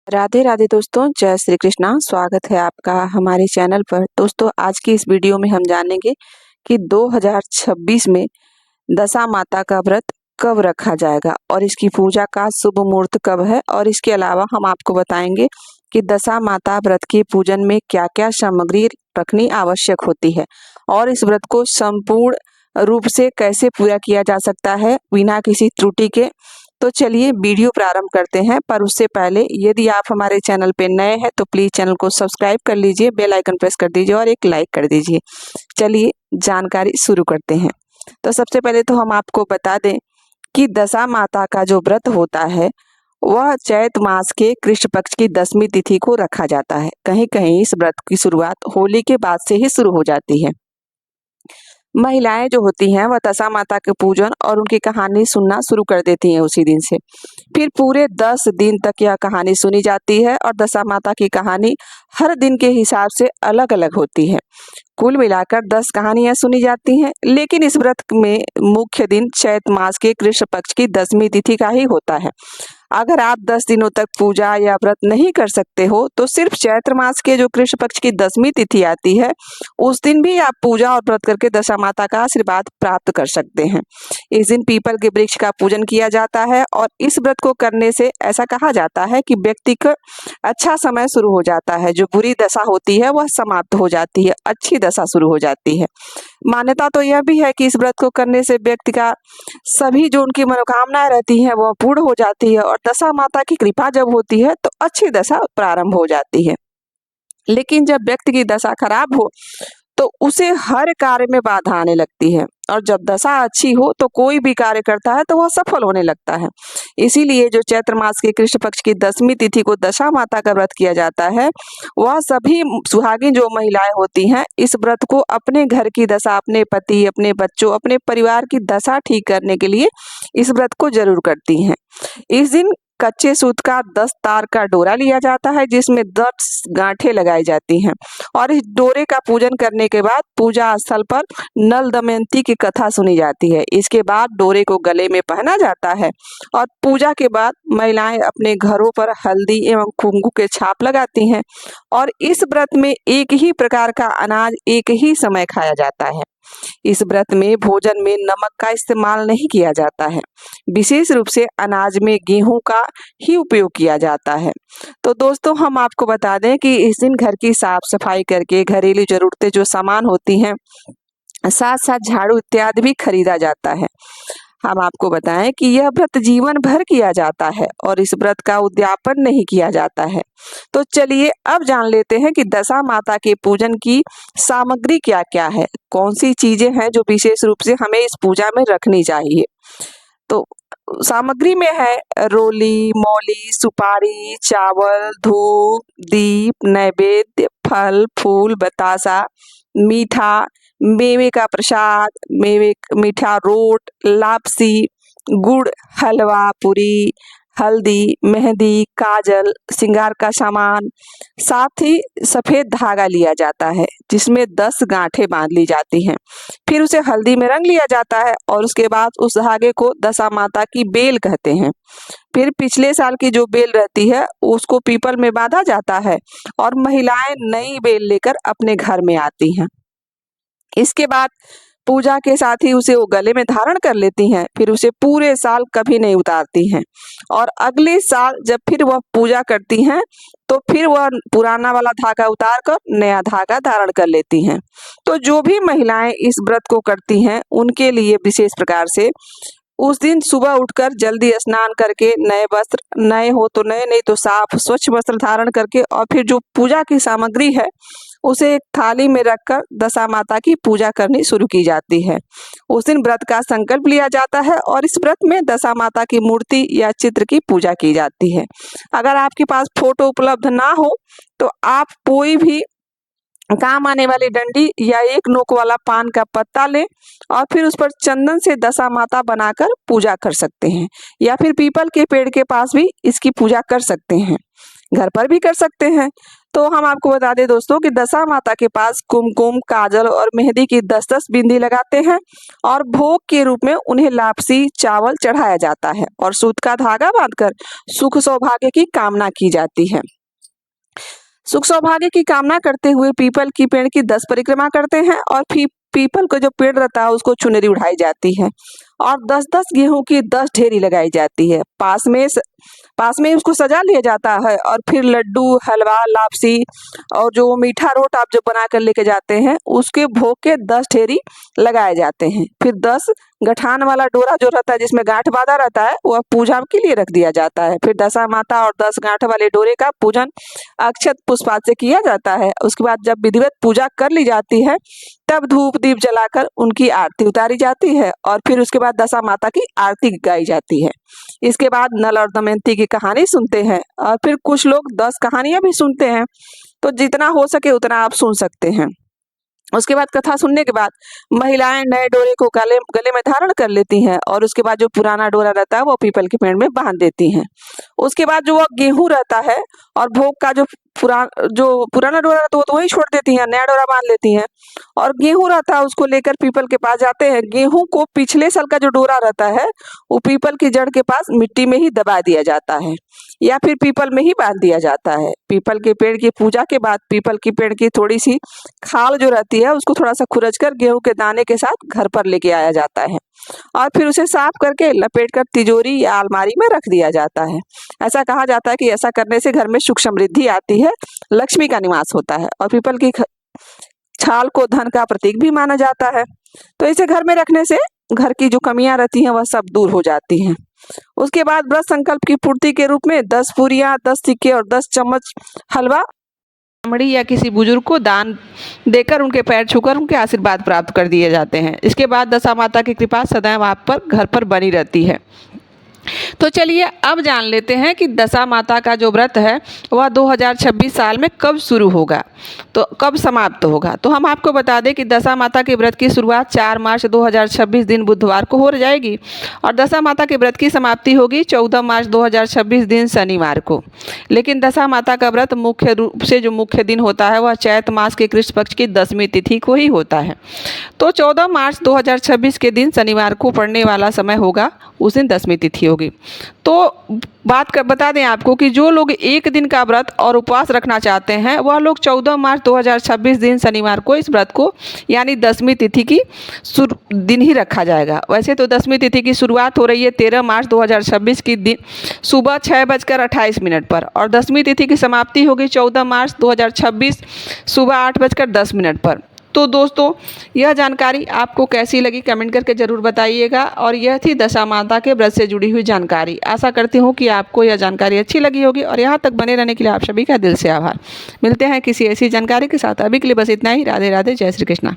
राधे राधे दोस्तों, जय श्री कृष्णा। स्वागत है आपका हमारे चैनल पर। दोस्तों, आज की इस वीडियो में हम जानेंगे कि 2026 में दशा माता का व्रत कब रखा जाएगा और इसकी पूजा का शुभ मुहूर्त कब है। और इसके अलावा हम आपको बताएंगे कि दशा माता व्रत के पूजन में क्या क्या सामग्री रखनी आवश्यक होती है और इस व्रत को संपूर्ण रूप से कैसे पूरा किया जा सकता है बिना किसी त्रुटि के। तो चलिए वीडियो प्रारंभ करते हैं, पर उससे पहले यदि आप हमारे चैनल पे नए हैं तो प्लीज चैनल को सब्सक्राइब कर लीजिए, बेल आइकन प्रेस कर दीजिए और एक लाइक कर दीजिए। चलिए जानकारी शुरू करते हैं। तो सबसे पहले तो हम आपको बता दें कि दशा माता का जो व्रत होता है वह चैत मास के कृष्ण पक्ष की 10वीं तिथि को रखा जाता है। कहीं कहीं इस व्रत की शुरुआत होली के बाद से ही शुरू हो जाती है। महिलाएं जो होती हैं वह दशा माता के पूजन और उनकी कहानी सुनना शुरू कर देती हैं उसी दिन से। फिर पूरे 10 दिन तक यह कहानी सुनी जाती है और दशा माता की कहानी हर दिन के हिसाब से अलग अलग होती है। कुल मिलाकर 10 कहानियां सुनी जाती हैं, लेकिन इस व्रत में मुख्य दिन चैत मास के कृष्ण पक्ष की 10वीं तिथि का ही होता है। अगर आप 10 दिनों तक पूजा या व्रत नहीं कर सकते हो तो सिर्फ चैत्र मास के जो कृष्ण पक्ष की 10वीं तिथि आती है उस दिन भी आप पूजा और व्रत करके दशा माता का आशीर्वाद प्राप्त कर सकते हैं। इस दिन पीपल के वृक्ष का पूजन किया जाता है और इस व्रत को करने से ऐसा कहा जाता है कि व्यक्ति का अच्छा समय शुरू हो जाता है, जो बुरी दशा होती है वह समाप्त हो जाती है, अच्छी दशा शुरू हो जाती है। मान्यता तो यह भी है कि इस व्रत को करने से व्यक्ति का सभी जो उनकी मनोकामनाएं रहती हैं वह पूर्ण हो जाती है और दशा माता की कृपा जब होती है तो अच्छी दशा प्रारंभ हो जाती है। लेकिन जब व्यक्ति की दशा खराब हो तो उसे हर कार्य में बाधा आने लगती है और जब दशा अच्छी हो तो कोई भी कार्य करता है तो वह सफल होने लगता है। इसीलिए जो चैत्र मास के कृष्ण पक्ष की 10वीं तिथि को दशा माता का व्रत किया जाता है, वह सभी सुहागिन जो महिलाएं होती हैं इस व्रत को अपने घर की दशा, अपने पति, अपने बच्चों, अपने परिवार की दशा ठीक करने के लिए इस व्रत को जरूर करती हैं। इस दिन कच्चे सूत का 10 तार का डोरा लिया जाता है जिसमें 10 गांठें लगाई जाती हैं और इस डोरे का पूजन करने के बाद पूजा स्थल पर नल दमयंती की कथा सुनी जाती है। इसके बाद डोरे को गले में पहना जाता है और पूजा के बाद महिलाएं अपने घरों पर हल्दी एवं कुंकू के छाप लगाती हैं और इस व्रत में एक ही प्रकार का अनाज एक ही समय खाया जाता है। इस व्रत में भोजन में नमक का इस्तेमाल नहीं किया जाता है, विशेष रूप से अनाज में गेहूं का ही उपयोग किया जाता है। तो दोस्तों, हम आपको बता दें कि इस दिन घर की साफ सफाई करके घरेलू जरूरतें जो सामान होती हैं, साथ साथ झाड़ू इत्यादि भी खरीदा जाता है। हम आपको बताएं कि यह व्रत जीवन भर किया जाता है और इस व्रत का उद्यापन नहीं किया जाता है। तो चलिए अब जान लेते हैं कि दशा माता के पूजन की सामग्री क्या क्या है, कौन सी चीजें हैं जो विशेष रूप से हमें इस पूजा में रखनी चाहिए। तो सामग्री में है रोली, मौली, सुपारी, चावल, धूप, दीप, नैवेद्य, फल फूल, बतासा, मीठा, मेवे का प्रसाद, मेवे मीठा रोट, लापसी, गुड़, हलवा पूरी, हल्दी, मेहंदी, काजल, श्रृंगार का सामान। साथ ही सफेद धागा लिया जाता है जिसमें 10 गांठें बांध ली जाती हैं। फिर उसे हल्दी में रंग लिया जाता है और उसके बाद उस धागे को दशा माता की बेल कहते हैं। फिर पिछले साल की जो बेल रहती है उसको पीपल में बांधा जाता है और महिलाएं नई बेल लेकर अपने घर में आती हैं। इसके बाद पूजा के साथ ही उसे वो गले में धारण कर लेती हैं, फिर उसे पूरे साल कभी नहीं उतारती हैं और अगले साल जब फिर वह पूजा करती हैं तो फिर वह पुराना वाला धागा उतार कर नया धागा धारण कर लेती हैं। तो जो भी महिलाएं इस व्रत को करती हैं उनके लिए विशेष प्रकार से उस दिन सुबह उठकर जल्दी स्नान करके नए वस्त्र, नए हो तो नए, नहीं तो साफ स्वच्छ वस्त्र धारण करके और फिर जो पूजा की सामग्री है उसे एक थाली में रखकर दशा माता की पूजा करनी शुरू की जाती है। उस दिन व्रत का संकल्प लिया जाता है और इस व्रत में दशा माता की मूर्ति या चित्र की पूजा की जाती है। अगर आपके पास फोटो उपलब्ध ना हो तो आप कोई भी काम आने वाली डंडी या एक नोक वाला पान का पत्ता लें और फिर उस पर चंदन से दशा माता बनाकर पूजा कर सकते हैं या फिर पीपल के पेड़ के पास भी इसकी पूजा कर सकते हैं। घर पर भी कर सकते हैं। तो हम आपको बता दें दोस्तों कि दशा माता के पास कुमकुम, काजल और मेहंदी की 10-10 बिंदी लगाते हैं और भोग के रूप में उन्हें लापसी चावल चढ़ाया जाता है और सूत का धागा बांधकर सुख सौभाग्य की कामना की जाती है। सुख सौभाग्य की कामना करते हुए पीपल की पेड़ की 10 परिक्रमा करते हैं और फिर पीपल का जो पेड़ रहता है उसको चुनरी उठाई जाती है और 10-10 गेहूं की 10 ढेरी लगाई जाती है। पास में उसको सजा लिया जाता है और फिर लड्डू, हलवा, लापसी और जो मीठा रोट आप जो बना कर लेके जाते हैं उसके भोग के 10 ढेरी लगाए जाते हैं। फिर 10 गठान वाला डोरा जो रहता है जिसमें गांठ बांधा रहता है वह पूजा के लिए रख दिया जाता है। फिर दशा माता और 10 गांठ वाले डोरे का पूजन अक्षत पुष्पात से किया जाता है। उसके बाद जब विधिवत पूजा कर ली जाती है तब धूप दीप जलाकर उनकी आरती उतारी जाती है और फिर उसके बाद दशा माता की आरती गाई जाती है। इसके बाद नल और दमयंती की कहानी सुनते हैं और फिर कुछ लोग 10 कहानियां भी सुनते हैं। तो जितना हो सके उतना आप सुन सकते हैं। उसके बाद कथा सुनने के बाद महिलाएं नए डोरे को गले में धारण कर लेती हैं और उसके बाद जो पुराना डोरा रहता है वो पीपल के पेड़ में बांध देती हैं। उसके बाद जो वो गेहूं रहता है और भोग का जो पुराना डोरा रहता है वो तो वही छोड़ देती हैं, नया डोरा बांध लेती हैं और गेहूं रहता है उसको लेकर पीपल के पास जाते हैं। गेहूं को पिछले साल का जो डोरा रहता है वो पीपल की जड़ के पास मिट्टी में ही दबा दिया जाता है या फिर पीपल में ही बांध दिया जाता है। पीपल के पेड़ की पूजा के बाद पीपल की पेड़ की थोड़ी सी खाल जो रहती है उसको थोड़ा सा खुरच कर गेहूं के दाने के साथ घर पर लेके आया जाता है और फिर उसे साफ करके लपेट कर तिजोरी या अलमारी में रख दिया जाता है। ऐसा कहा जाता है कि ऐसा करने से घर में सुख समृद्धि आती है, लक्ष्मी का निवास होता है और पीपल की छाल को धन का प्रतीक भी माना जाता है। तो इसे घर में रखने से घर की जो कमियां रहती हैं वह सब दूर हो जाती हैं। उसके बाद व्रत संकल्प की पूर्ति के रूप में 10 पूरियां, 10 सिक्के और 10 चम्मच हलवा ब्राह्मणी या किसी बुजुर्ग को दान देकर उनके पैर छूकर उनके आशीर्वाद प्राप्त कर दिए जाते हैं। इसके बाद दशा माता की कृपा सदैव आप पर घर पर बनी रहती है। तो चलिए अब जान लेते हैं कि दशा माता का जो व्रत है वह 2026 साल में कब शुरू होगा, तो कब समाप्त होगा। तो हम आपको बता दें कि दशा माता के व्रत की शुरुआत 4 मार्च 2026 दिन बुधवार को हो जाएगी और दशा माता के व्रत की समाप्ति होगी 14 मार्च 2026 दिन शनिवार को। लेकिन दशा माता का व्रत मुख्य रूप से जो मुख्य दिन होता है वह चैत मास के कृष्ण पक्ष की 10वीं तिथि को ही होता है। तो 14 मार्च 2026 के दिन शनिवार को पड़ने वाला समय होगा, उस दिन 10वीं तिथि होगी। तो बता दें आपको कि जो लोग एक दिन का व्रत और उपवास रखना चाहते हैं वह लोग 14 मार्च 2026 दिन शनिवार को इस व्रत को यानी 10वीं तिथि की दिन ही रखा जाएगा। वैसे तो 10वीं तिथि की शुरुआत हो रही है 13 मार्च 2026 की दिन सुबह 6:28 पर और 10वीं तिथि की समाप्ति होगी 14 मार्च 2026 सुबह 8:10 पर। तो दोस्तों यह जानकारी आपको कैसी लगी कमेंट करके ज़रूर बताइएगा और यह थी दशा माता के व्रत से जुड़ी हुई जानकारी। आशा करती हूँ कि आपको यह जानकारी अच्छी लगी होगी और यहाँ तक बने रहने के लिए आप सभी का दिल से आभार। मिलते हैं किसी ऐसी जानकारी के साथ, अभी के लिए बस इतना ही। राधे राधे, जय श्री कृष्णा।